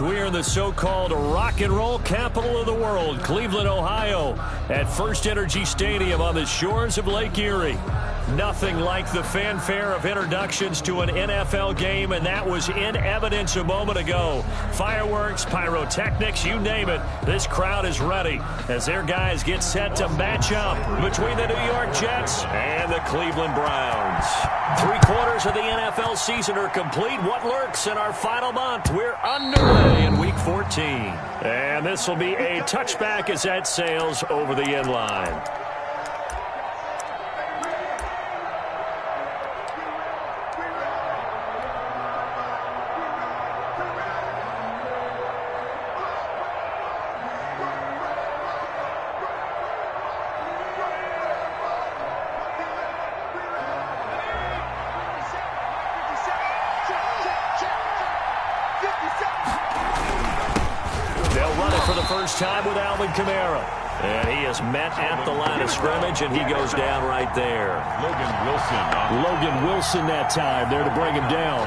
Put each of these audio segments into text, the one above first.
We are in the so-called rock and roll capital of the world, Cleveland, Ohio, at First Energy Stadium on the shores of Lake Erie. Nothing like the fanfare of introductions to an NFL game, and that was in evidence a moment ago. Fireworks, pyrotechnics, you name it. This crowd is ready as their guys get set to match up between the New York Jets and the Cleveland Browns. 3/4 of the NFL season are complete. What lurks in our final month? We're underway in Week 14. And this will be a touchback as that sails over the end line. Time with Alvin Kamara. And he is met at the line of scrimmage, and he goes down right there. Logan Wilson that time there to bring him down.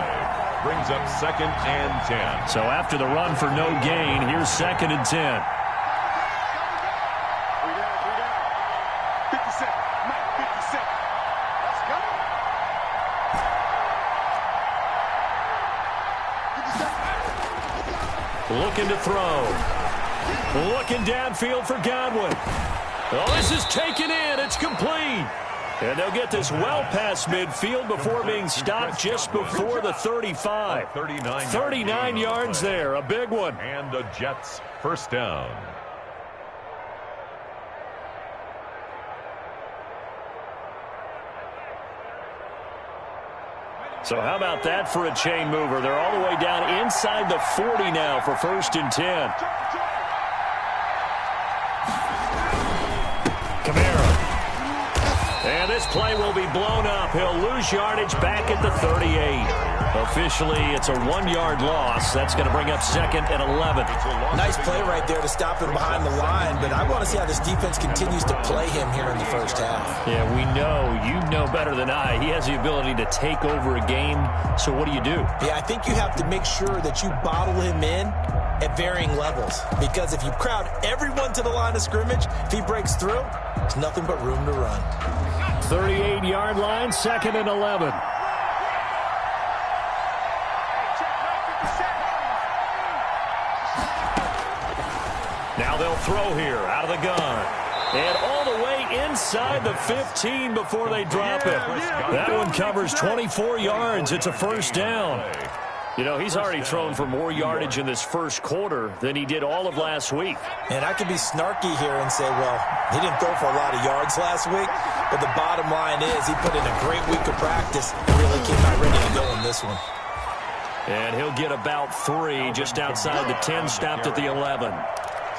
Brings up 2nd and 10. So after the run for no gain, here's 2nd and 10. Looking to throw. Looking downfield for Godwin. Oh, this is taken in. It's complete. And they'll get this well past midfield before being stopped just before the 35. 39 yards there. A big one. And the Jets first down. So how about that for a chain mover? They're all the way down inside the 40 now for 1st and 10. And this play will be blown up. He'll lose yardage back at the 38. Officially, it's a 1-yard loss. That's going to bring up 2nd and 11. Nice play right there to stop him behind the line, but I want to see how this defense continues to play him here in the first half. Yeah, we know. You know better than I. He has the ability to take over a game. So what do you do? Yeah, I think you have to make sure that you bottle him in at varying levels, because if you crowd everyone to the line of scrimmage, if he breaks through, there's nothing but room to run. 38-yard line, 2nd and 11. Now they'll throw here out of the gun. And all the way inside the 15 before they drop it. That one covers 24 yards. It's a first down. You know, he's already thrown for more yardage in this first quarter than he did all of last week. And I could be snarky here and say, well, he didn't throw for a lot of yards last week, but the bottom line is he put in a great week of practice and really came out ready to go in this one. And he'll get about 3 just outside the 10, stopped at the 11.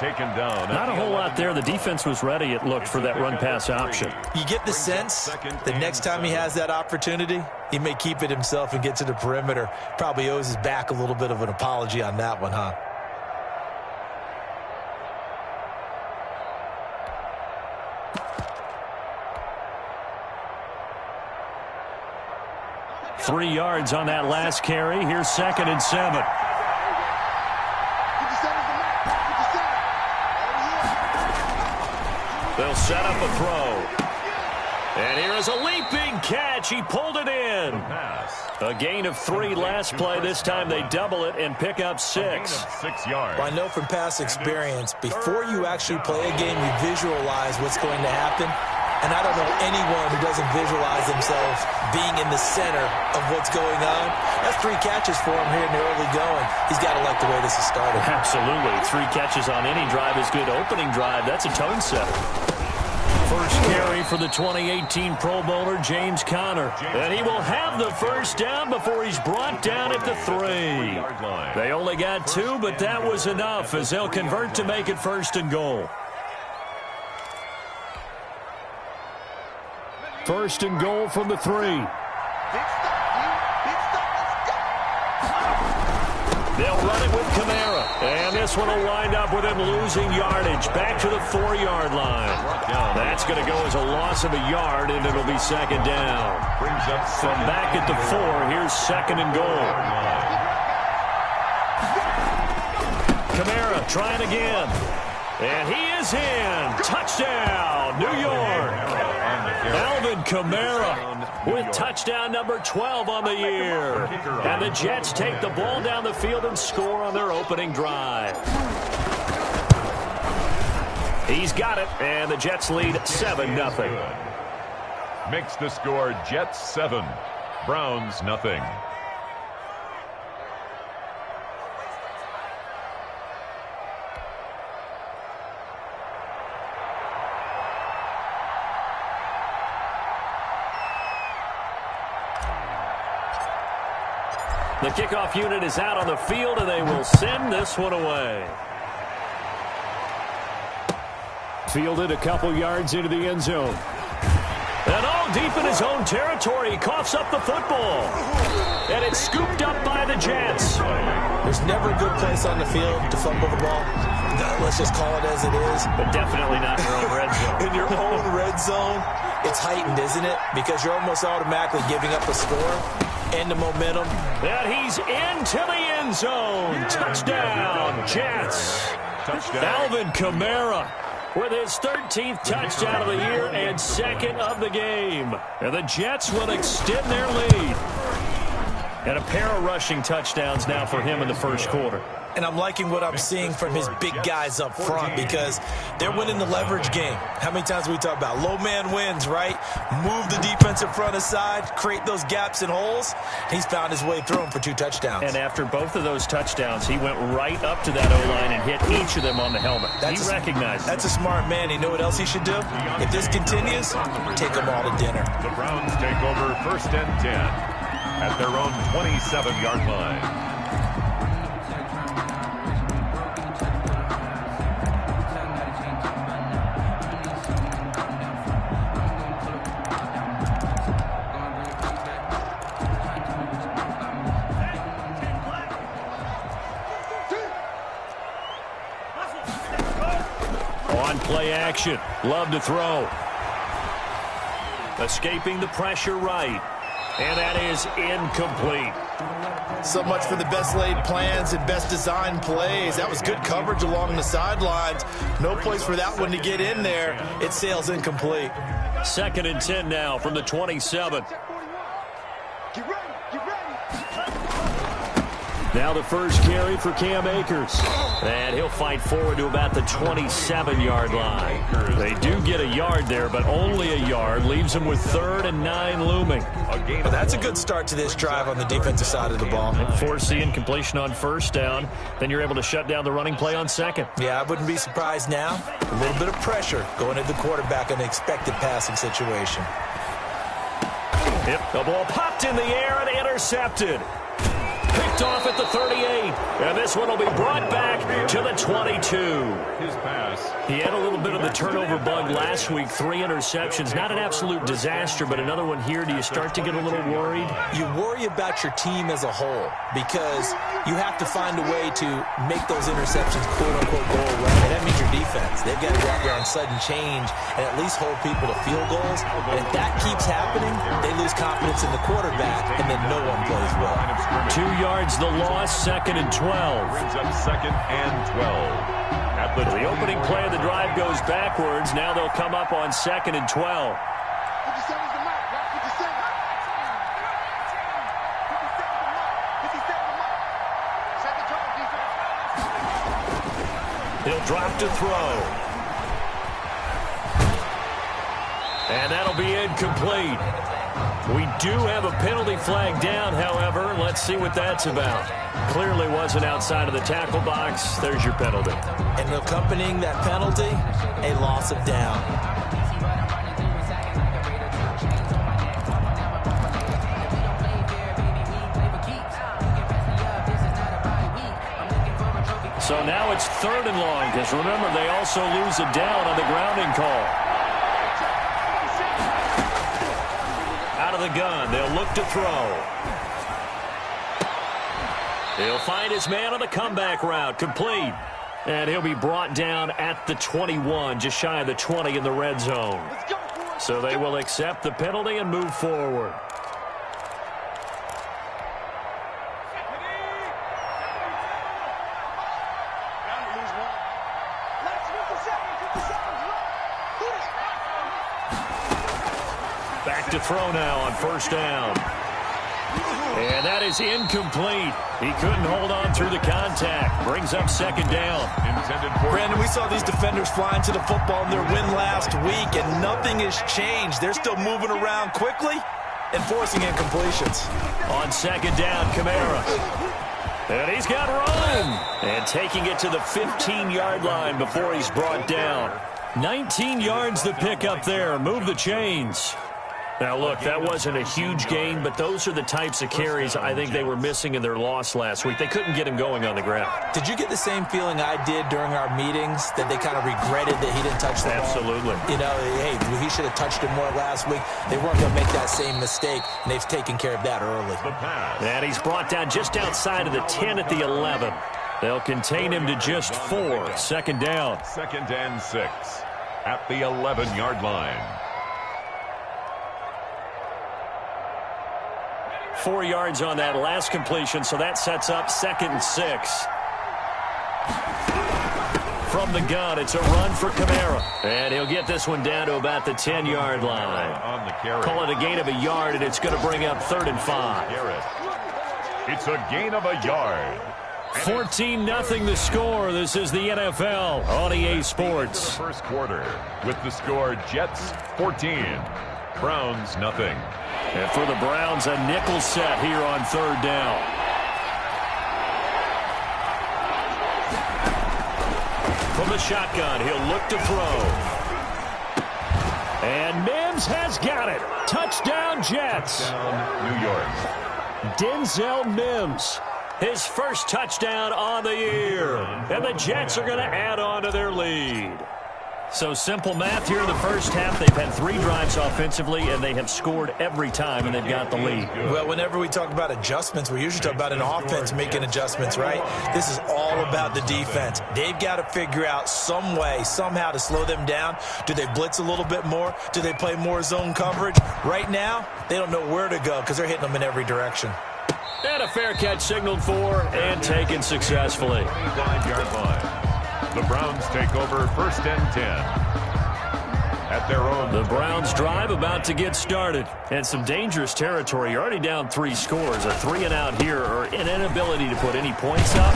Taken down. Not a whole lot there. The defense was ready, it looked, for that run-pass option. You get the sense that next time he has that opportunity, he may keep it himself and get to the perimeter. Probably owes his back a little bit of an apology on that one, huh? Three yards on that last carry. Here's 2nd and 7. They'll set up a throw. And here is a leaping catch. He pulled it in. A gain of 3 last play. This time they double it and pick up 6. 6 yards. Well, I know from past experience, before you actually play a game, you visualize what's going to happen. And I don't know anyone who doesn't visualize themselves being in the center of what's going on. That's 3 catches for him here in the early going. He's got to like the way this is started. Absolutely. 3 catches on any drive is good. Opening drive, that's a tone setter. First carry for the 2018 Pro Bowler, James Conner. And he will have the first down before he's brought down at the 3. They only got 2, but that was enough as they'll convert to make it 1st and goal. 1st and goal from the 3. They'll run it with Kamara. And this one will wind up with him losing yardage back to the 4-yard line. That's going to go as a loss of a yard, and it'll be 2nd down. From back at the 4, here's 2nd and goal. Kamara trying again. And he is in. Touchdown, New York. Alvin Kamara with touchdown number 12 on the year. And the Jets take the ball down the field and score on their opening drive. He's got it, and the Jets lead 7-0. Makes the score Jets 7, Browns nothing. The kickoff unit is out on the field, and they will send this one away. Fielded a couple yards into the end zone. And all deep in his own territory, he coughs up the football. And it's scooped up by the Jets. There's never a good place on the field to fumble the ball. Let's just call it as it is. But definitely not in your own red zone. In your own red zone, it's heightened, isn't it? Because you're almost automatically giving up a score and the momentum. And he's into the end zone. Touchdown, Jets. Touchdown. Alvin Kamara with his 13th touchdown of the year and second of the game. And the Jets will extend their lead. And a pair of rushing touchdowns now for him in the first quarter. And I'm liking what I'm seeing from his big guys up front because they're winning the leverage game. How many times we talk about low man wins, right? Move the defensive front aside, create those gaps and holes. He's found his way through them for 2 touchdowns. And after both of those touchdowns, he went right up to that O-line and hit each of them on the helmet. He recognized it. That's a smart man. You know what else he should do? If this continues, take them all to dinner. The Browns take over 1st and 10 at their own 27-yard line. Play action. Love to throw. Escaping the pressure right. And that is incomplete. So much for the best laid plans and best designed plays. That was good coverage along the sidelines. No place for that one to get in there. It sails incomplete. 2nd and 10 now from the 27. Now the first carry for Cam Akers. And he'll fight forward to about the 27-yard line. They do get a yard there, but only a yard. Leaves them with 3rd and 9 looming. Well, that's a good start to this drive on the defensive side of the ball. Force the incompletion on 1st down. Then you're able to shut down the running play on 2nd. Yeah, I wouldn't be surprised now. A little bit of pressure going at the quarterback in an expected passing situation. Yep, the ball popped in the air and intercepted. Picked off at the 38, and this one will be brought back to the 22. His pass. He had a little bit of the turnover bug last week, 3 interceptions. Not an absolute disaster, but another one here. Do you start to get a little worried? You worry about your team as a whole because you have to find a way to make those interceptions quote-unquote go away. And that means your defense. They've got to go out there on sudden change and at least hold people to field goals. And if that keeps happening, they lose confidence in the quarterback, and then no one plays well. 2 yards the loss, 2nd and 12. Brings up 2nd and 12. The opening play of the drive goes backwards. Now they'll come up on 2nd and 12. He'll drop to throw. And that'll be incomplete. We do have a penalty flag down, however. Let's see what that's about. Clearly wasn't outside of the tackle box. There's your penalty. And accompanying that penalty, a loss of down. So now it's 3rd and long, because remember, they also lose a down on the grounding call. Out of the gun, they'll look to throw. He'll find his man on the comeback route, complete. And he'll be brought down at the 21, just shy of the 20 in the red zone. So they will accept the penalty and move forward. back to throw now on first down. And that is incomplete. He couldn't hold on through the contact. Brings up second down. Brandon, we saw these defenders flying to the football in their win last week, and nothing has changed. They're still moving around quickly and forcing incompletions. On second down, Kamara. And he's got room. And taking it to the 15-yard line before he's brought down. 19 yards to pick up there. Move the chains. Now, look, that wasn't a huge gain, but those are the types of carries I think they were missing in their loss last week. They couldn't get him going on the ground. Did you get the same feeling I did during our meetings, that they kind of regretted that he didn't touch the ball? Absolutely. You know, hey, he should have touched it more last week. They weren't going to make that same mistake, and they've taken care of that early. And he's brought down just outside of the 10 at the 11. They'll contain him to just 4. Second down. 2nd and 6 at the 11-yard line. 4 yards on that last completion, so that sets up 2nd and 6. From the gun, it's a run for Kamara. And he'll get this one down to about the 10-yard line. On the carry. Call it a gain of a yard, and it's going to bring up 3rd and 5. It's a gain of a yard. 14-0 the score. This is the NFL on EA Sports. First quarter with the score Jets 14, Browns nothing. And for the Browns, a nickel set here on 3rd down. From the shotgun, he'll look to throw. And Mims has got it. Touchdown, Jets. Touchdown, New York. Denzel Mims, his first touchdown on the year. And the Jets are going to add on to their lead. So simple math here in the first half. They've had 3 drives offensively, and they have scored every time, and they've got the lead. Well, whenever we talk about adjustments, we usually talk about an offense making adjustments, right? This is all about the defense. They've got to figure out some way, somehow to slow them down. Do they blitz a little bit more? Do they play more zone coverage? Right now, they don't know where to go because they're hitting them in every direction. And a fair catch signaled for and taken successfully. 5-yard line. The Browns take over 1st and 10 at their own. The Browns drive about to get started. And some dangerous territory. You're already down 3 scores. A 3-and-out here, or an inability to put any points up.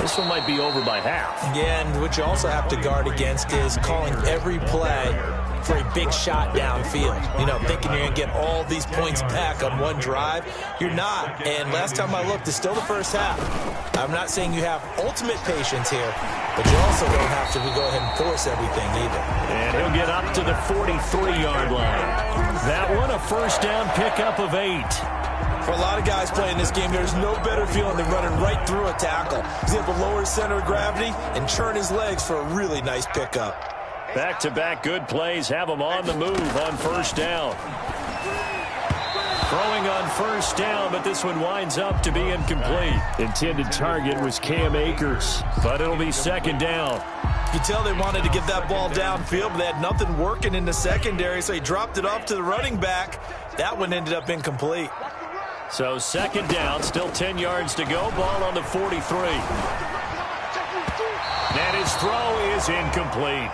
This one might be over by half. Yeah, and what you also have to guard against is calling every play for a big shot downfield. You know, thinking you're going to get all these points back on one drive. You're not. And last time I looked, it's still the first half. I'm not saying you have ultimate patience here, but you also don't have to go ahead and force everything either. And he'll get up to the 43-yard line. That one, a first down pickup of 8. For a lot of guys playing this game, there's no better feeling than running right through a tackle. He's able to lower his center of gravity and churn his legs for a really nice pickup. Back-to-back good plays have them on the move on first down. Throwing on first down, but this one winds up to be incomplete. Intended target was Cam Akers, but it'll be 2nd down. You tell they wanted to get that ball downfield, but they had nothing working in the secondary, so he dropped it off to the running back. That one ended up incomplete. So 2nd down, still 10 yards to go. Ball on the 43. And his throw is incomplete.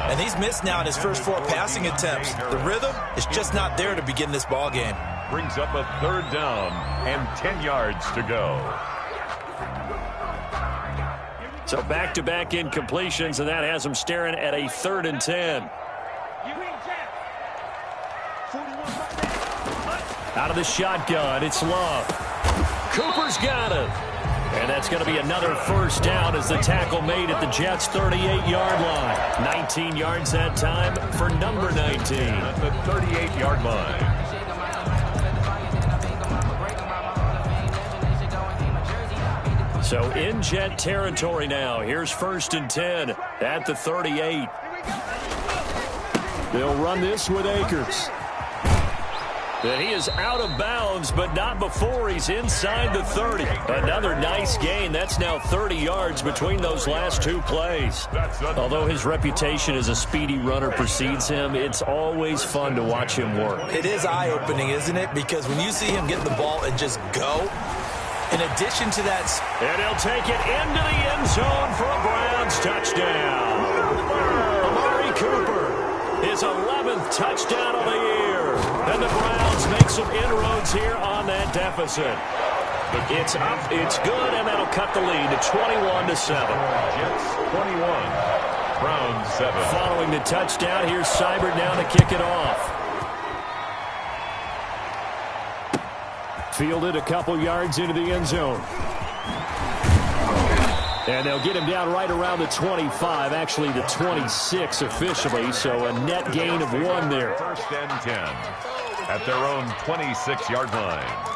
And he's missed now in his first 4 passing attempts. The rhythm is just not there to begin this ball game. Brings up a 3rd down and 10 yards to go. So back-to-back incompletions, and that has him staring at a 3rd and 10. Out of the shotgun, it's Love. Cooper's got it. And that's going to be another first down as the tackle made at the Jets' 38-yard line. 19 yards that time for number 19. At the 38-yard line. So in Jet territory now. Here's 1st and 10 at the 38. They'll run this with Akers. And he is out of bounds, but not before he's inside the 30. Another nice gain. That's now 30 yards between those last 2 plays. Although his reputation as a speedy runner precedes him, it's always fun to watch him work. It is eye-opening, isn't it? Because when you see him get the ball and just go, in addition to that... And he'll take it into the end zone for a Browns touchdown. Amari Cooper, his 11th touchdown of the year. And the make some inroads here on that deficit. It's up, it's good, and that'll cut the lead to 21-7. Jets 21, Browns 7. Following the touchdown, here's Seibert now to kick it off. Fielded a couple yards into the end zone. And they'll get him down right around the 25, actually the 26 officially, so a net gain of 1 there. First and 10 at their own 26-yard line.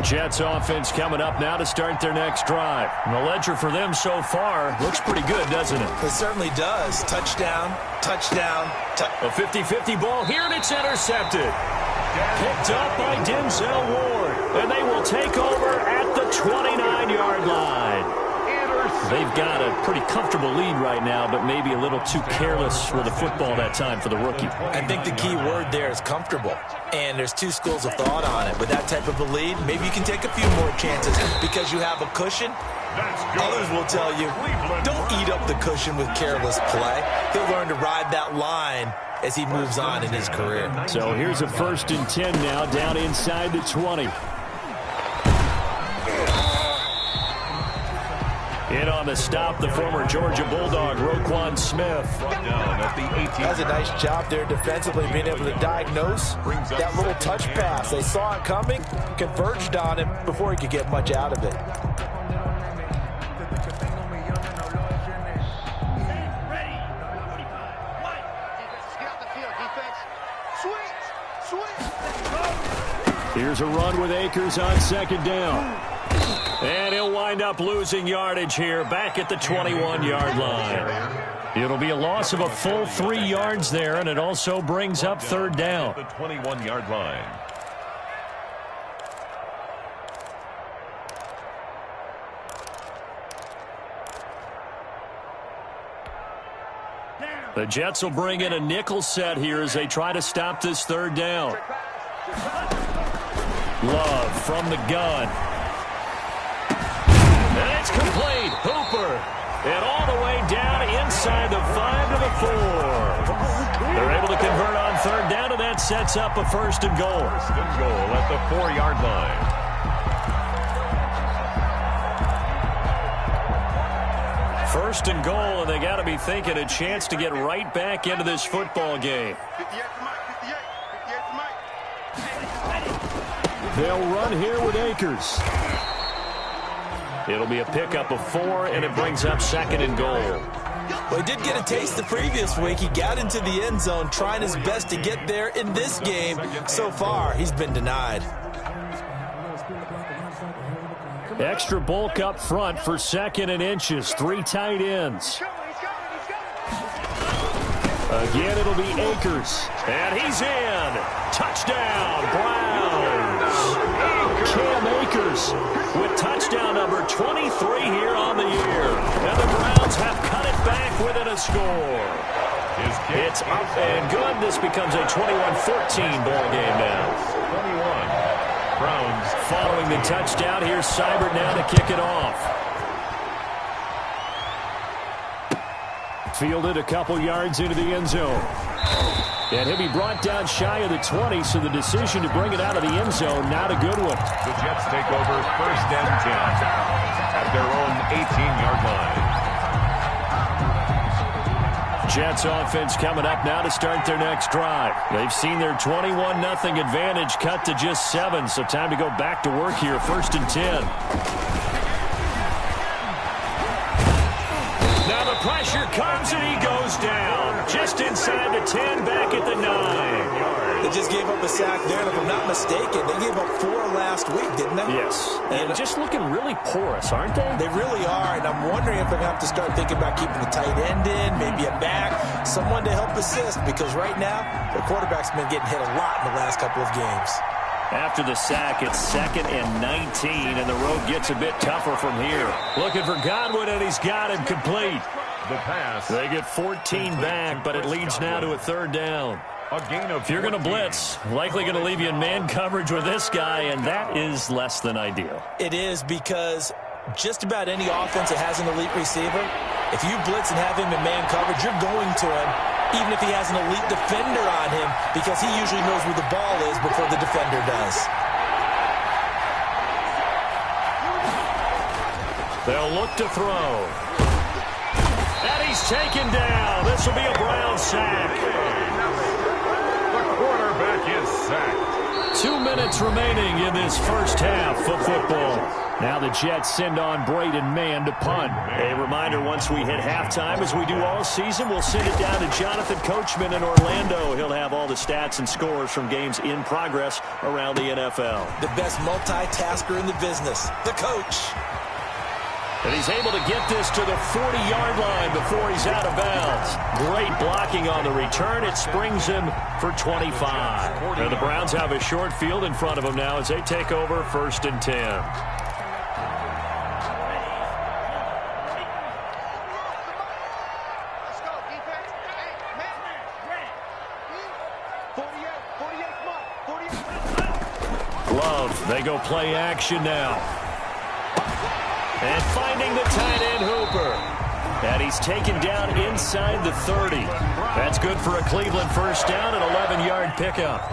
Jets offense coming up now to start their next drive. And the ledger for them so far looks pretty good, doesn't it? It certainly does. Touchdown, touchdown, a 50-50 ball here, and it's intercepted. Picked up by Denzel Ward. And they will take over at the 29-yard line. They've got a pretty comfortable lead right now, but maybe a little too careless with the football that time for the rookie. I think the key word there is comfortable. And there's two schools of thought on it. With that type of a lead, maybe you can take a few more chances because you have a cushion. Others will tell you, don't eat up the cushion with careless play. He'll learn to ride that line as he moves on in his career. So here's a 1st and 10 now, down inside the 20. In on the stop, the former Georgia Bulldog, Roquan Smith. Down at the 18. Does a nice job there defensively, being able to diagnose that little touch pass. They saw it coming, converged on him before he could get much out of it. Here's a run with Akers on 2nd down. And he'll wind up losing yardage here back at the 21-yard line. It'll be a loss of a full 3 yards there, and it also brings up 3rd down. The 21-yard line. The Jets will bring in a nickel set here as they try to stop this 3rd down. Love from the gun. And it's complete. Hooper. And all the way down inside the 5 to the 4. They're able to convert on 3rd down, and that sets up a 1st and goal. 1st and goal at the 4-yard line. First and goal, and they got to be thinking a chance to get right back into this football game. They'll run here with Akers. It'll be a pickup of 4, and it brings up 2nd and goal. Well, he did get a taste the previous week. He got into the end zone, trying his best to get there in this game. So far, he's been denied. Extra bulk up front for 2nd and inches. 3 tight ends. Again, it'll be Akers. And he's in. Touchdown, Browns. Cam Akers with touchdown number 23 here on the year. And the Browns have cut it back within a score. It's up and good. This becomes a 21-14 ball game now. 21. Browns following the touchdown. Here's Seibert now to kick it off. Fielded a couple yards into the end zone. And he'll be brought down shy of the 20, so the decision to bring it out of the end zone, not a good one. The Jets take over 1st and 10 at their own 18-yard line. Jets offense coming up now to start their next drive. They've seen their 21-0 advantage cut to just 7, so time to go back to work here. 1st and 10. Now the pressure comes and he goes down. Just inside the 10, back at the 9. They just gave up a sack there, and if I'm not mistaken, they gave up 4 last week, didn't they? Yes. And just looking really porous, aren't they? They really are, and I'm wondering if they're going to have to start thinking about keeping the tight end in, maybe a back, someone to help assist, because right now, their quarterback's been getting hit a lot in the last couple of games. After the sack, it's 2nd and 19, and the road gets a bit tougher from here. Looking for Godwin, and he's got him complete. The pass. They get 14 back, but it leads now to a 3rd down. A gain of If you're going to blitz, likely going to leave you in man coverage with this guy, and that is less than ideal. It is, because just about any offense that has an elite receiver, if you blitz and have him in man coverage, you're going to him, even if he has an elite defender on him, because he usually knows where the ball is before the defender does. They'll look to throw. And he's taken down. This will be a Brown sack. The quarterback is sacked. 2 minutes remaining in this first half of football. Now the Jets send on Braden Mann to punt. A reminder, once we hit halftime, as we do all season, we'll send it down to Jonathan Coachman in Orlando. He'll have all the stats and scores from games in progress around the NFL. The best multitasker in the business, the coach. And he's able to get this to the 40-yard line before he's out of bounds. Great blocking on the return. It springs him for 25. And the Browns have a short field in front of them now as they take over 1st and 10. Love, they go play action now. And finding the tight end Hooper. And he's taken down inside the 30. That's good for a Cleveland first down, an 11-yard pickup.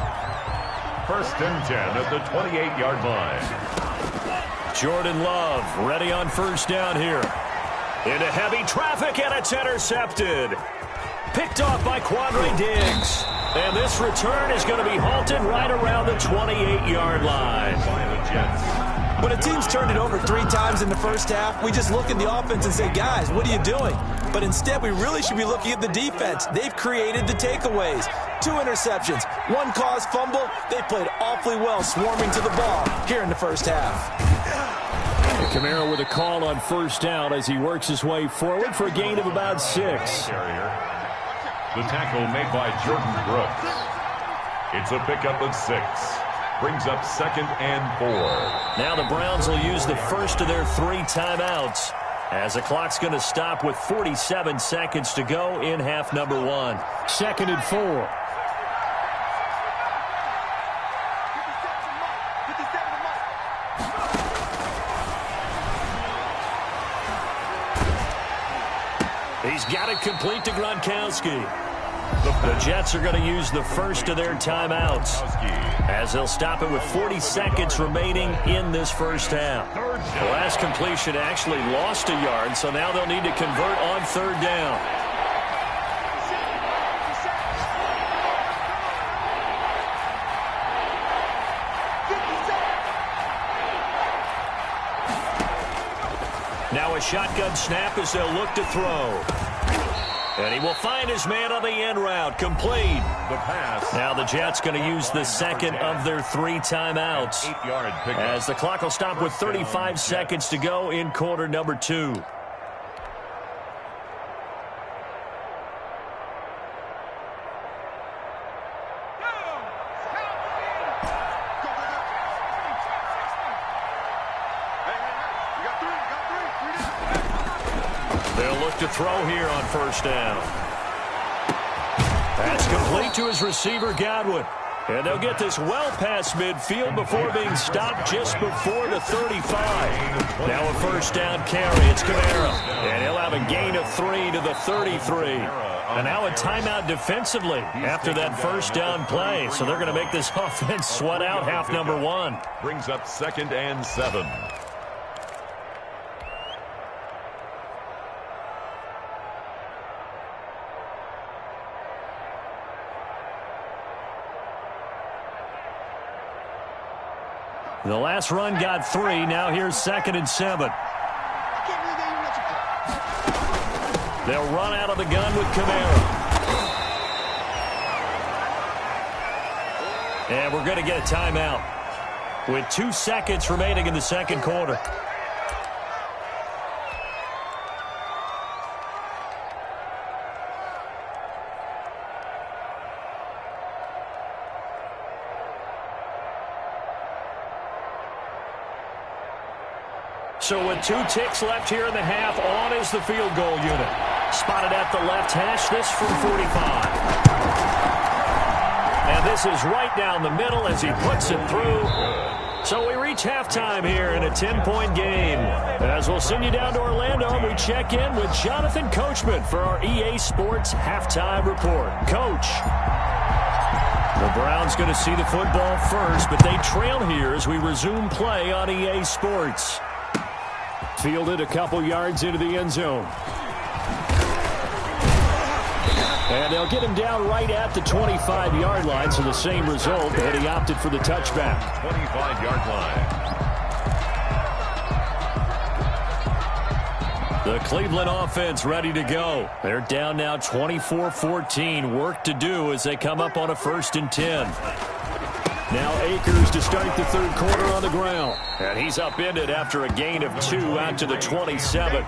1st and 10 at the 28-yard line. Jordan Love ready on first down here. Into heavy traffic, and it's intercepted. Picked off by Quandre Diggs. And this return is going to be halted right around the 28-yard line. By the Jets. When a team's turned it over 3 times in the first half, we just look at the offense and say, guys, what are you doing? But instead, we really should be looking at the defense. They've created the takeaways. 2 interceptions, 1 caused fumble. They played awfully well swarming to the ball here in the first half. And Kamara with a call on first down as he works his way forward for a gain of about 6. The tackle made by Jordan Brooks. It's a pickup of 6. Brings up 2nd and 4. Now the Browns will use the first of their 3 timeouts as the clock's going to stop with 47 seconds to go in half number 1. 2nd and 4. He's got it complete to Gronkowski. The Jets are going to use the first of their timeouts as they'll stop it with 40 seconds remaining in this first half. The last completion actually lost a yard, so now they'll need to convert on 3rd down. Now a shotgun snap as they'll look to throw. And he will find his man on the end route. Complete. The pass. Now the Jets going to use the second of their 3 timeouts. 8-yard pickup. As the clock will stop with 35 seconds to go in quarter number 2. They'll look to throw here on first down. That's complete to his receiver, Godwin. And they'll get this well past midfield before being stopped just before the 35. Now a first down carry. It's Kamara. And he'll have a gain of 3 to the 33. And now a timeout defensively after that first down play. So they're going to make this offense sweat out half number 1. Brings up 2nd and 7. The last run got 3. Now here's 2nd and 7. They'll run out of the gun with Kamara. And we're going to get a timeout with 2 seconds remaining in the second quarter. So with 2 ticks left here in the half, on is the field goal unit. Spotted at the left hash, this from 45. And this is right down the middle as he puts it through. So we reach halftime here in a 10-point game. As we'll send you down to Orlando, and we check in with Jonathan Coachman for our EA Sports Halftime Report. Coach. The Browns going to see the football first, but they trail here as we resume play on EA Sports. Fielded a couple yards into the end zone. And they'll get him down right at the 25-yard line, so the same result, but he opted for the touchback. 25-yard line. The Cleveland offense ready to go. They're down now 24-14. Work to do as they come up on a 1st and 10. Now Akers to start the third quarter on the ground. And he's upended after a gain of 2 out to the 27.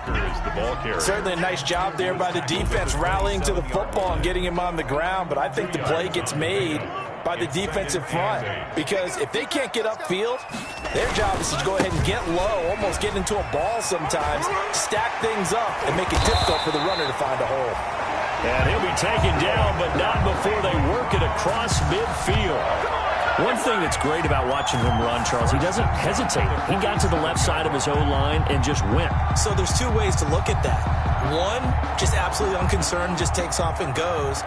Certainly a nice job there by the defense rallying to the football and getting him on the ground. But I think the play gets made by the defensive front. Because if they can't get upfield, their job is to go ahead and get low, almost get into a ball sometimes, stack things up, and make it difficult for the runner to find a hole. And he'll be taken down, but not before they work it across midfield. One thing that's great about watching him run, Charles, he doesn't hesitate. He got to the left side of his O-line and just went. So there's 2 ways to look at that. One, just absolutely unconcerned, just takes off and goes.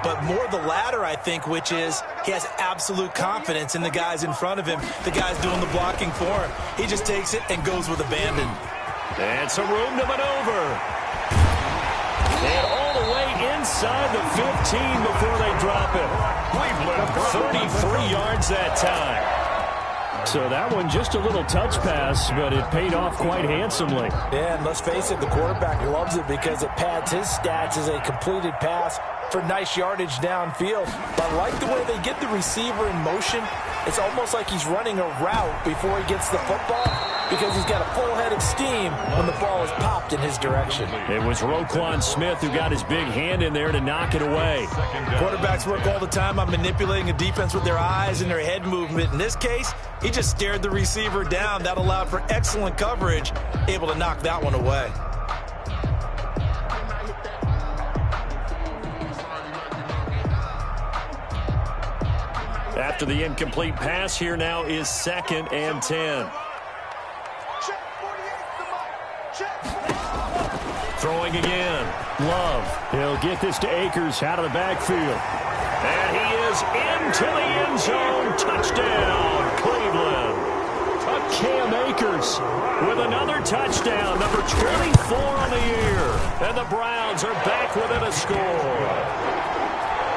But more the latter, I think, which is he has absolute confidence in the guys in front of him, the guys doing the blocking for him. He just takes it and goes with abandon. And some room to maneuver. And all the way inside the 15 before they drop it. 33 yards that time. So that one just a little touch pass, but it paid off quite handsomely. Yeah, and let's face it, the quarterback loves it because it pads his stats as a completed pass for nice yardage downfield. But I like the way they get the receiver in motion. It's almost like he's running a route before he gets the football because he's got a full head of steam when the ball is popped in his direction. It was Roquan Smith who got his big hand in there to knock it away. Quarterbacks work all the time on manipulating a defense with their eyes and their head movement. In this case, he just stared the receiver down. That allowed for excellent coverage, able to knock that one away. After the incomplete pass, here now is 2nd and 10. Throwing again. Love. He'll get this to Akers out of the backfield. And he is into the end zone. Touchdown, Cleveland. Cam Akers with another touchdown, number 24 on the year. And the Browns are back within a score.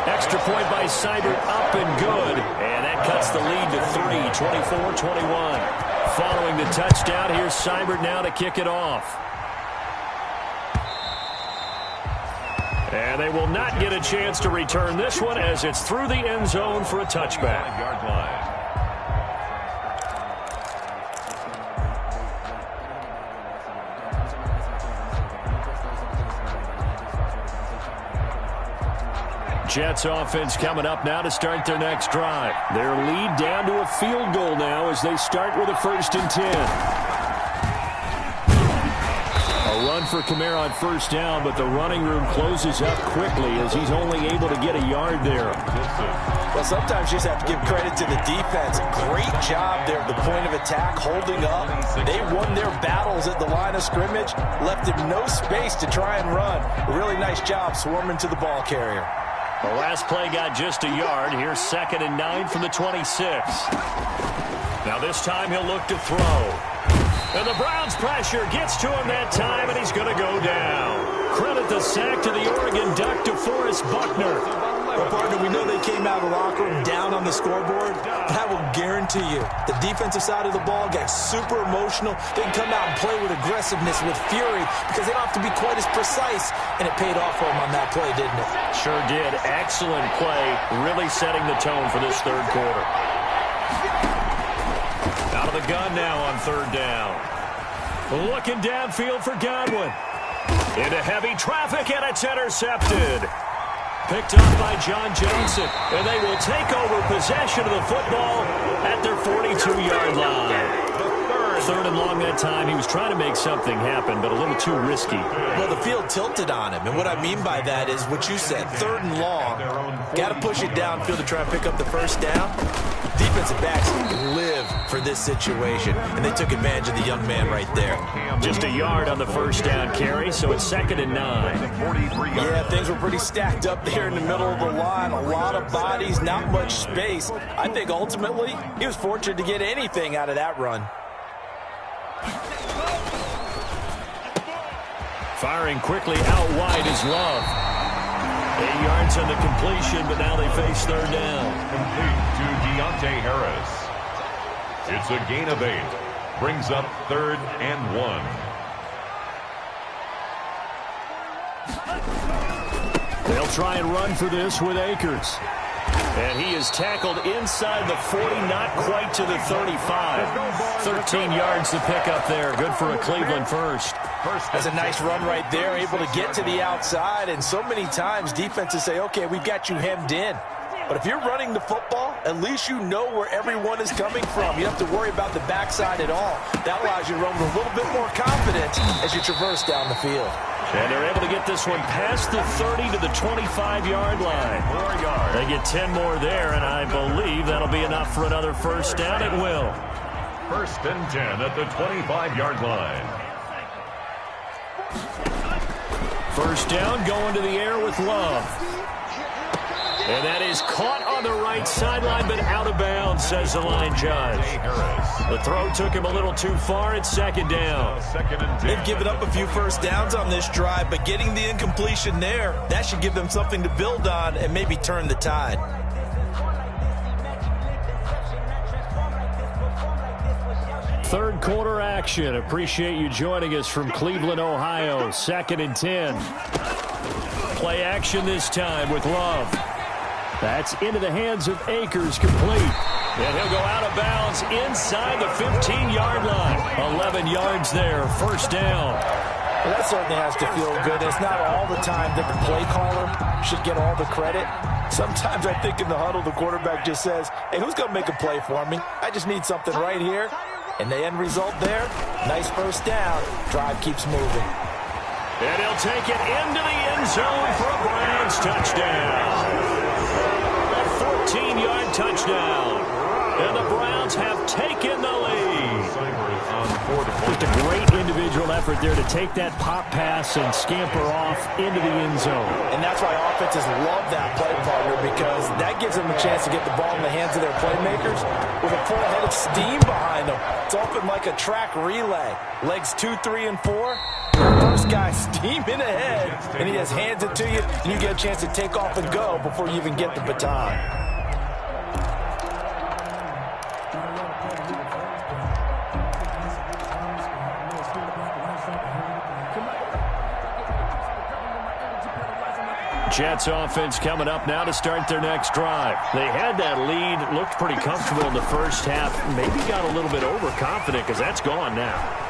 Extra point by Seibert, up and good. And that cuts the lead to 3, 24-21. Following the touchdown, here's Seibert now to kick it off. And they will not get a chance to return this one as it's through the end zone for a touchback. Yard line. Jets offense coming up now to start their next drive. Their lead down to a field goal now as they start with a 1st and 10. A run for Kamara on 1st down, but the running room closes up quickly as he's only able to get a yard there. Well, sometimes you just have to give credit to the defense. Great job there at the point of attack, holding up. They won their battles at the line of scrimmage, left him no space to try and run. A really nice job swarming to the ball carrier. The last play got just a yard. Here's 2nd and 9 from the 26. Now this time he'll look to throw. And the Browns pressure gets to him that time, and he's going to go down. Credit the sack to the Oregon Duck, DeForest Buckner. Well, partner, we know they came out of the locker room down on the scoreboard, but I will guarantee you the defensive side of the ball got super emotional. They can come out and play with aggressiveness, with fury, because they don't have to be quite as precise, and it paid off for them on that play, didn't it? Sure did. Excellent play, really setting the tone for this third quarter. Out of the gun now on 3rd down. Looking downfield for Godwin. Into heavy traffic, and it's intercepted. Picked up by John Johnson, and they will take over possession of the football at their 42-yard line. 3rd and long that time. He was trying to make something happen, but a little too risky. Well, the field tilted on him, and what I mean by that is what you said, 3rd and long. Got to push it downfield to try and pick up the first down. Defensive backs live for this situation, and they took advantage of the young man right there. Just a yard on the first down carry, so it's 2nd and 9. Yeah, things were pretty stacked up there in the middle of the line. A lot of bodies, not much space. I think ultimately he was fortunate to get anything out of that run. Firing quickly out wide is Love. 8 yards on the completion, but now they face 3rd down. Complete to Deontay Harris. It's a gain of 8. Brings up 3rd and 1. They'll try and run for this with Akers. And he is tackled inside the 40, not quite to the 35. 13 yards to pick up there. Good for a Cleveland first. That's a nice run right there, able to get to the outside. And so many times defenses say, okay, we've got you hemmed in. But if you're running the football, at least you know where everyone is coming from. You don't have to worry about the backside at all. That allows you to run with a little bit more confidence as you traverse down the field. And they're able to get this one past the 30 to the 25-yard line. 4 yards. They get 10 more there, and I believe that'll be enough for another first down. It will. 1st and 10 at the 25-yard line. First down, going to the air with Love. And that is caught on the right sideline, but out of bounds, says the line judge. The throw took him a little too far. It's 2nd down. They've given up a few first downs on this drive, but getting the incompletion there, that should give them something to build on and maybe turn the tide. Third quarter action. Appreciate you joining us from Cleveland, Ohio. 2nd and 10. Play action this time with Love. That's into the hands of Akers, complete. And he'll go out of bounds inside the 15-yard line. 11 yards there, first down. Well, that certainly has to feel good. It's not all the time that the play caller should get all the credit. Sometimes I think in the huddle, the quarterback just says, hey, who's going to make a play for me? I just need something right here. And the end result there, nice first down. Drive keeps moving. And he'll take it into the end zone for a Browns touchdown. A 14-yard touchdown. And the Browns have taken the lead. Just a great individual effort there to take that pop pass and scamper off into the end zone. And that's why offenses love that play partner, because that gives them a chance to get the ball in the hands of their playmakers with a full head of steam behind them. It's often like a track relay. Legs 2, 3, and 4. First guy steaming ahead, and he just hands it to you, and you get a chance to take off and go before you even get the baton. Jets offense coming up now to start their next drive. They had that lead, looked pretty comfortable in the first half, maybe got a little bit overconfident because that's gone now.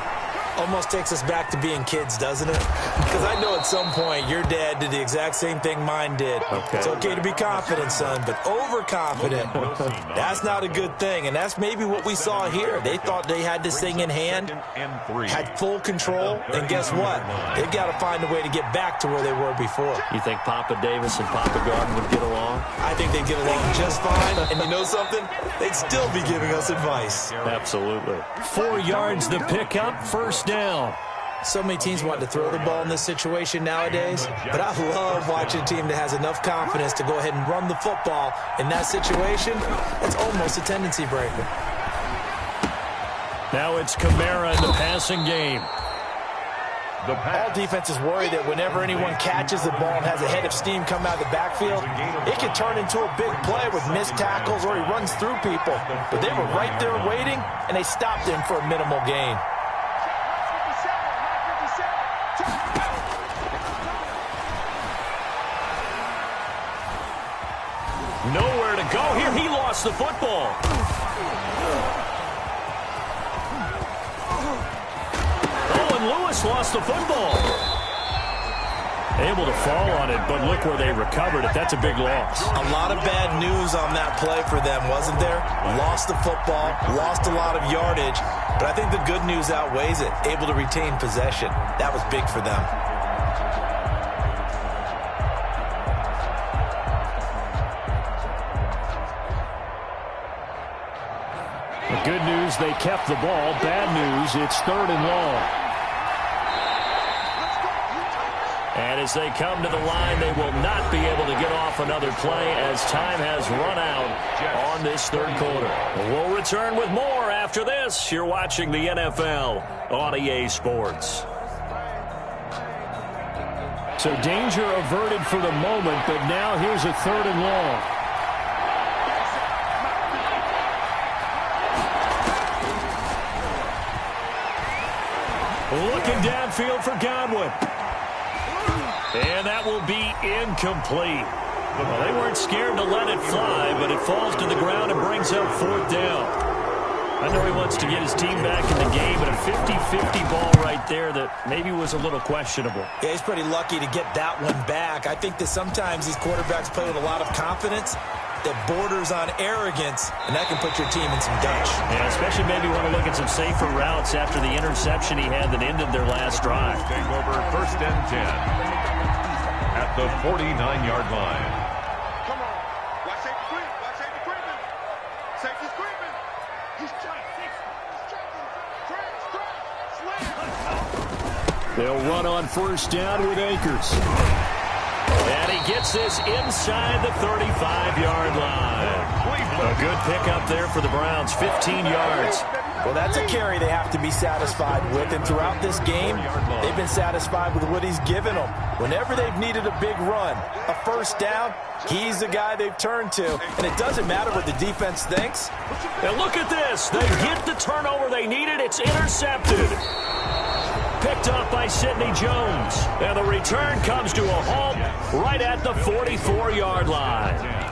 Almost takes us back to being kids, doesn't it? Because I know at some point your dad did the exact same thing mine did. Okay. It's okay to be confident, son, but overconfident, that's not a good thing. And that's maybe what we saw here. They thought they had this thing in hand, had full control, and guess what? They've got to find a way to get back to where they were before. You think Papa Davis and Papa Garden would get along? I think they'd get along just fine. And you know something? They'd still be giving us advice. Absolutely. 4 yards the pickup, first down. So many teams want to throw the ball in this situation nowadays, but I love watching a team that has enough confidence to go ahead and run the football. In that situation, it's almost a tendency breaker. Now it's Kamara in the passing game. All defenses worry that whenever anyone catches the ball and has a head of steam come out of the backfield, it can turn into a big play with missed tackles or he runs through people. But they were right there waiting, and they stopped him for a minimal gain. Nowhere to go here. He lost the football. Oh, and Lewis lost the football. Able to fall on it, but look where they recovered it. That's a big loss. A lot of bad news on that play for them, wasn't there? Lost the football, lost a lot of yardage, but I think the good news outweighs it. Able to retain possession. That was big for them. The good news, they kept the ball. Bad news, it's 3rd and long. And as they come to the line, they will not be able to get off another play as time has run out on this 3rd quarter. We'll return with more after this. You're watching the NFL on EA Sports. So danger averted for the moment, but now here's a 3rd and long. Looking downfield for Godwin. And that will be incomplete. Well, they weren't scared to let it fly, but it falls to the ground and brings up 4th down. I know he wants to get his team back in the game, but a 50-50 ball right there that maybe was a little questionable. Yeah, he's pretty lucky to get that one back. I think that sometimes these quarterbacks play with a lot of confidence that borders on arrogance, and that can put your team in some dutch. Yeah, especially maybe want to look at some safer routes after the interception he had that ended their last drive. Take over 1st and 10 at the 49-yard line. Come on. Watch safety creep. Watch safety creeping. Safety's creeping. He's checking. They'll run on 1st down with Akers. And he gets this inside the 35-yard line. A good pickup there for the Browns, 15 yards. Well, that's a carry they have to be satisfied with, and throughout this game, they've been satisfied with what he's given them. Whenever they've needed a big run, a 1st down, he's the guy they've turned to, and it doesn't matter what the defense thinks. And look at this. They get the turnover they needed. It's intercepted. Picked up by Sidney Jones. And the return comes to a halt right at the 44-yard line.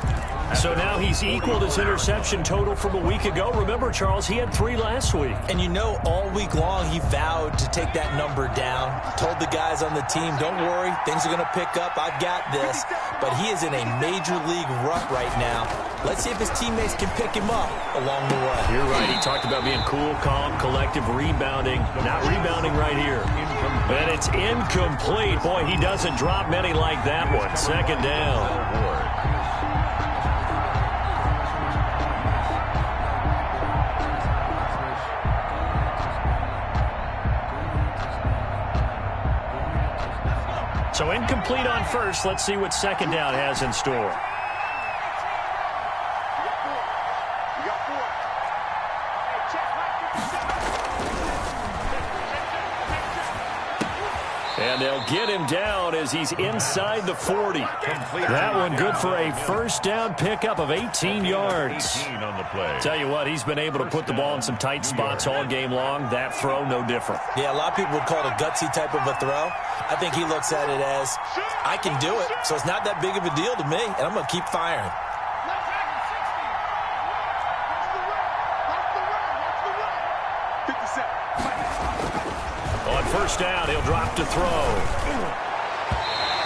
So now he's equaled his interception total from a week ago. Remember, Charles, he had 3 last week. And you know, all week long he vowed to take that number down. Told the guys on the team, don't worry, things are going to pick up. I've got this. But he is in a major league rut right now. Let's see if his teammates can pick him up along the way. You're right. He talked about being cool, calm, collective, rebounding. Not rebounding right here. And it's incomplete. Boy, he doesn't drop many like that one. 2nd down. So incomplete on 1st. Let's see what 2nd down has in store. And they'll get him down as he's inside the 40. That one good for a 1st down pickup of 18 yards. 18 on the play. Tell you what, he's been able to put the ball in some tight spots all game long. That throw, no different. Yeah, a lot of people would call it a gutsy type of a throw. I think he looks at it as, I can do it, so it's not that big of a deal to me, and I'm going to keep firing. On 1st down, he'll drop to throw.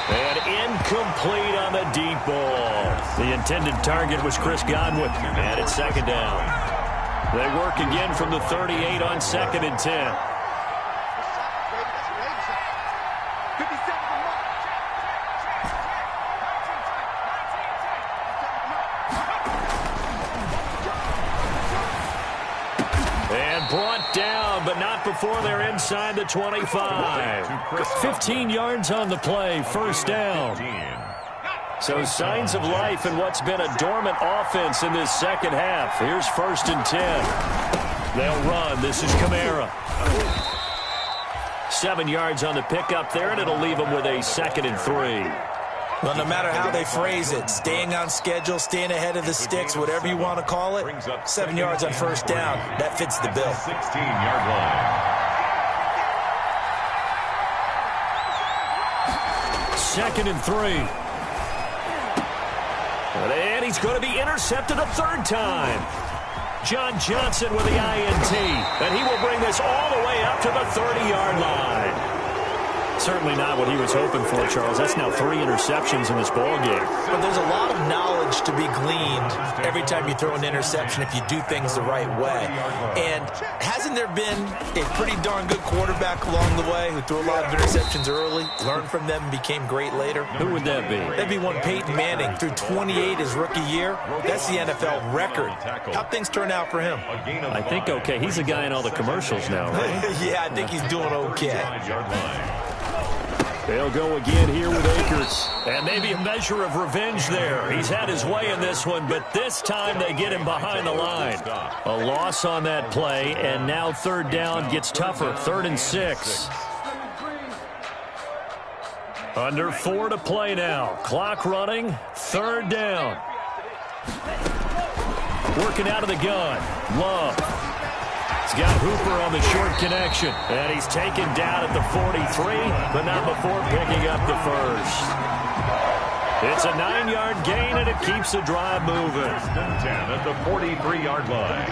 And incomplete on the deep ball. The intended target was Chris Godwin. And it's 2nd down. They work again from the 38 on 2nd and 10. Brought down, but not before they're inside the 25. 15 yards on the play, 1st down. So signs of life in what's been a dormant offense in this 2nd half. Here's 1st and 10. They'll run. This is Kamara. 7 yards on the pickup there, and it'll leave them with a 2nd and 3. Well, no matter how they phrase it, staying on schedule, staying ahead of the sticks, whatever you want to call it, 7 yards on 1st down, that fits the bill. 16-yard line. 2nd and 3. And he's going to be intercepted a 3rd time. John Johnson with the INT, and he will bring this all the way up to the 30-yard line. certainly not what he was hoping for, Charles. That's now 3 interceptions in this ball game. But there's a lot of knowledge to be gleaned every time you throw an interception if you do things the right way. And hasn't there been a pretty darn good quarterback along the way who threw a lot of interceptions early, learned from them, and became great later? Who would that be? That'd be one Peyton Manning, threw 28 his rookie year. That's the NFL record. How'd things turn out for him? I think okay. He's a guy in all the commercials now, right? Yeah, I think he's doing okay. They'll go again here with Akers. And maybe a measure of revenge there. He's had his way in this one, but this time they get him behind the line. A loss on that play, and now 3rd down gets tougher. 3rd and 6. Under 4 to play now. Clock running. 3rd down. Working out of the gun. Love. He's got Hooper on the short connection. And he's taken down at the 43, but not before picking up the first. It's a 9-yard gain, and it keeps the drive moving. 10 at the 43-yard line.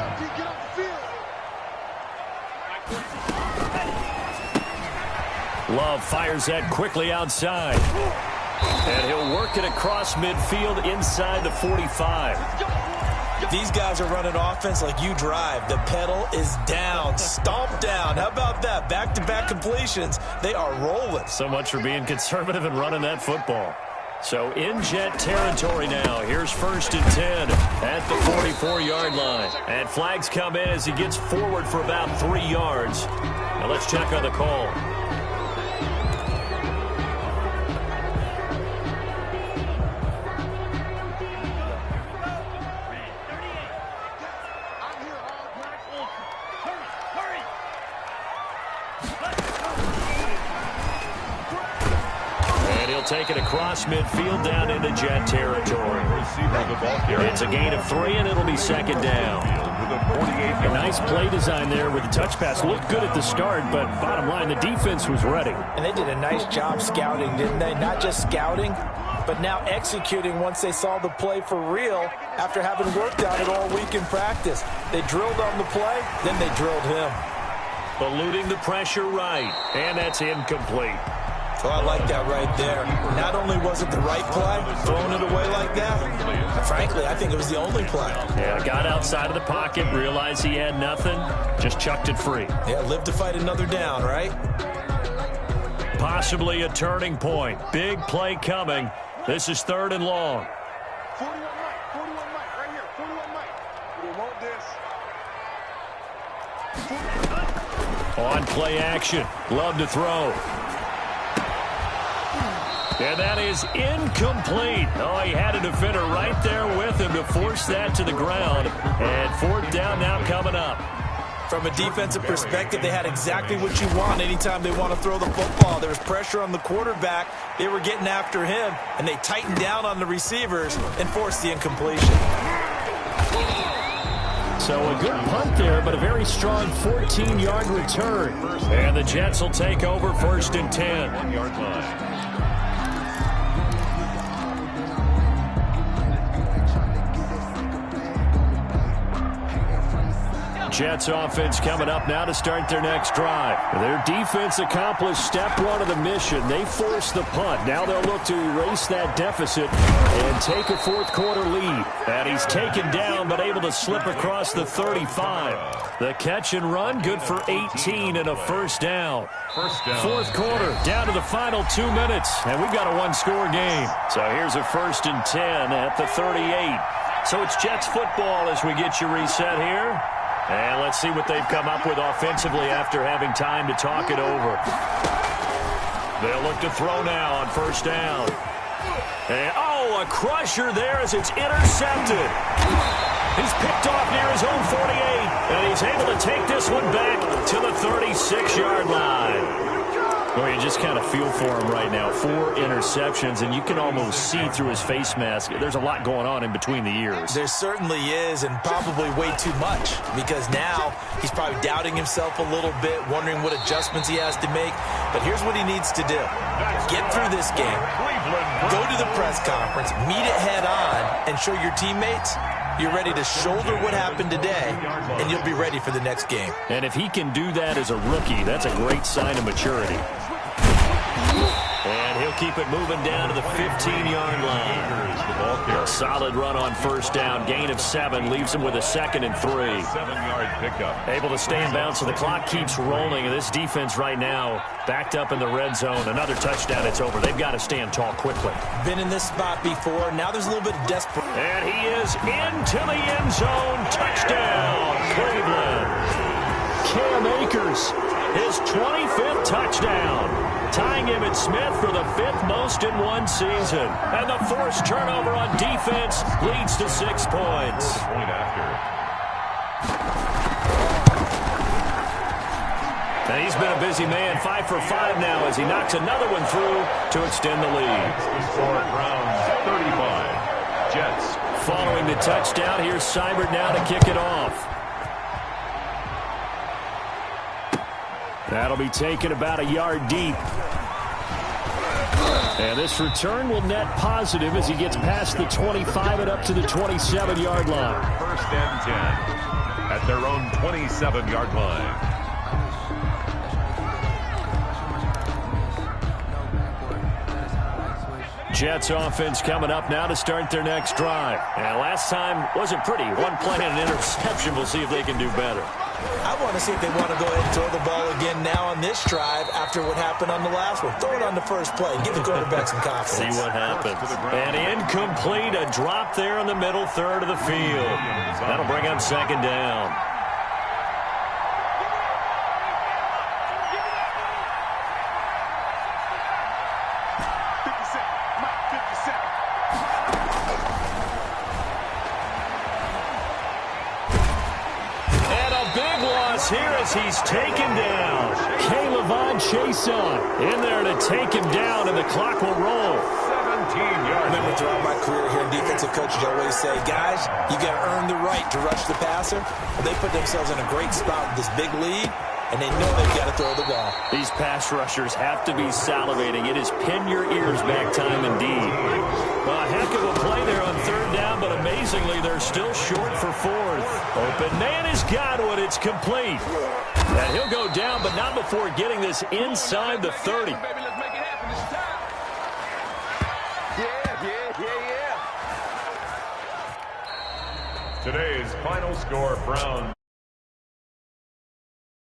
Love fires that quickly outside. And he'll work it across midfield inside the 45. These guys are running offense like you drive. The pedal is down, stomp down. How about that? Back-to-back completions. They are rolling. So much for being conservative and running that football. So in Jet territory now. Here's 1st and 10 at the 44-yard line. And flags come in as he gets forward for about 3 yards. Now let's check on the call. Take it across midfield down into Jet territory. It's a gain of 3, and it'll be 2nd down. A nice play design there with the touch pass. Looked good at the start, but bottom line, the defense was ready. And they did a nice job scouting, didn't they? Not just scouting, but now executing once they saw the play for real after having worked on it all week in practice. They drilled on the play, then they drilled him. Eluding the pressure right, and that's incomplete. Oh, I like that right there. Not only was it the right play, throwing it away like that, frankly, I think it was the only play. Yeah, got outside of the pocket, realized he had nothing, just chucked it free. Yeah, live to fight another down, right? Possibly a turning point. Big play coming. This is 3rd and long. 41 Mike, right here, 41 Mike. We want this. On play action. Love to throw. And that is incomplete. Oh, he had a defender right there with him to force that to the ground. And 4th down now coming up. From a defensive perspective, they had exactly what you want anytime they want to throw the football. There was pressure on the quarterback. They were getting after him, and they tightened down on the receivers and forced the incompletion. So a good punt there, but a very strong 14-yard return. And the Jets will take over 1st and 10. 1-yard line. Jets offense coming up now to start their next drive. Their defense accomplished step 1 of the mission. They forced the punt. Now they'll look to erase that deficit and take a 4th quarter lead. And he's taken down but able to slip across the 35. The catch and run good for 18 and a 1st down. 4th quarter down to the final 2 minutes. And we've got a 1-score game. So here's a 1st and 10 at the 38. So it's Jets football as we get you reset here. And let's see what they've come up with offensively after having time to talk it over. They'll look to throw now on 1st down. And, a crusher there as it's intercepted. He's picked off near his own 48, and he's able to take this one back to the 36-yard line. Well, you just kind of feel for him right now. 4 interceptions, and you can almost see through his face mask. There's a lot going on in between the ears. There certainly is, and probably way too much, because now he's probably doubting himself a little bit, wondering what adjustments he has to make. But here's what he needs to do. Get through this game, go to the press conference, meet it head on, and show your teammates you're ready to shoulder what happened today, and you'll be ready for the next game. And if he can do that as a rookie, that's a great sign of maturity. keep it moving down to the 15-yard line. A solid run on first down. Gain of 7 leaves him with a 2nd and 3. 7-yard pickup. Able to stay in bounds, so the clock keeps rolling. And this defense right now backed up in the red zone. Another touchdown, it's over. They've got to stand tall quickly. Been in this spot before. Now there's a little bit of desperate. And he is into the end zone. Touchdown, Cleveland. Cam Akers, his 25th touchdown, tying Emmitt Smith for the 5th most in one season. And the forced turnover on defense leads to 6 points. Point after. And he's been a busy man, 5 for 5 now as he knocks another one through to extend the lead. The score at Browns 35. Jets. Following the touchdown, here's Seibert now to kick it off. That'll be taken about a yard deep. And this return will net positive as he gets past the 25 and up to the 27-yard line. 1st and 10 at their own 27-yard line. Jets offense coming up now to start their next drive. And last time wasn't pretty. 1 play and an interception. We'll see if they can do better. I want to see if they want to go ahead and throw the ball again now on this drive after what happened on the last one. Throw it on the first play. Give the quarterback some confidence. See what happens. And incomplete. A drop there in the middle third of the field. That'll bring up 2nd down. Here as he's taken down. Caleb Chason in there to take him down, and the clock will roll. 17 yards. Remember, throughout my career here, defensive coaches always say, guys, you got to earn the right to rush the passer. Well, they put themselves in a great spot with this big lead, and they know they've got to throw the ball. These pass rushers have to be salivating. It is pin your ears back time indeed. Well, a heck of a play there on 3rd down, but amazingly, they're still short for 4th. Open man has got one. It's complete. And he'll go down, but not before getting this inside the 30. Today's final score, Browns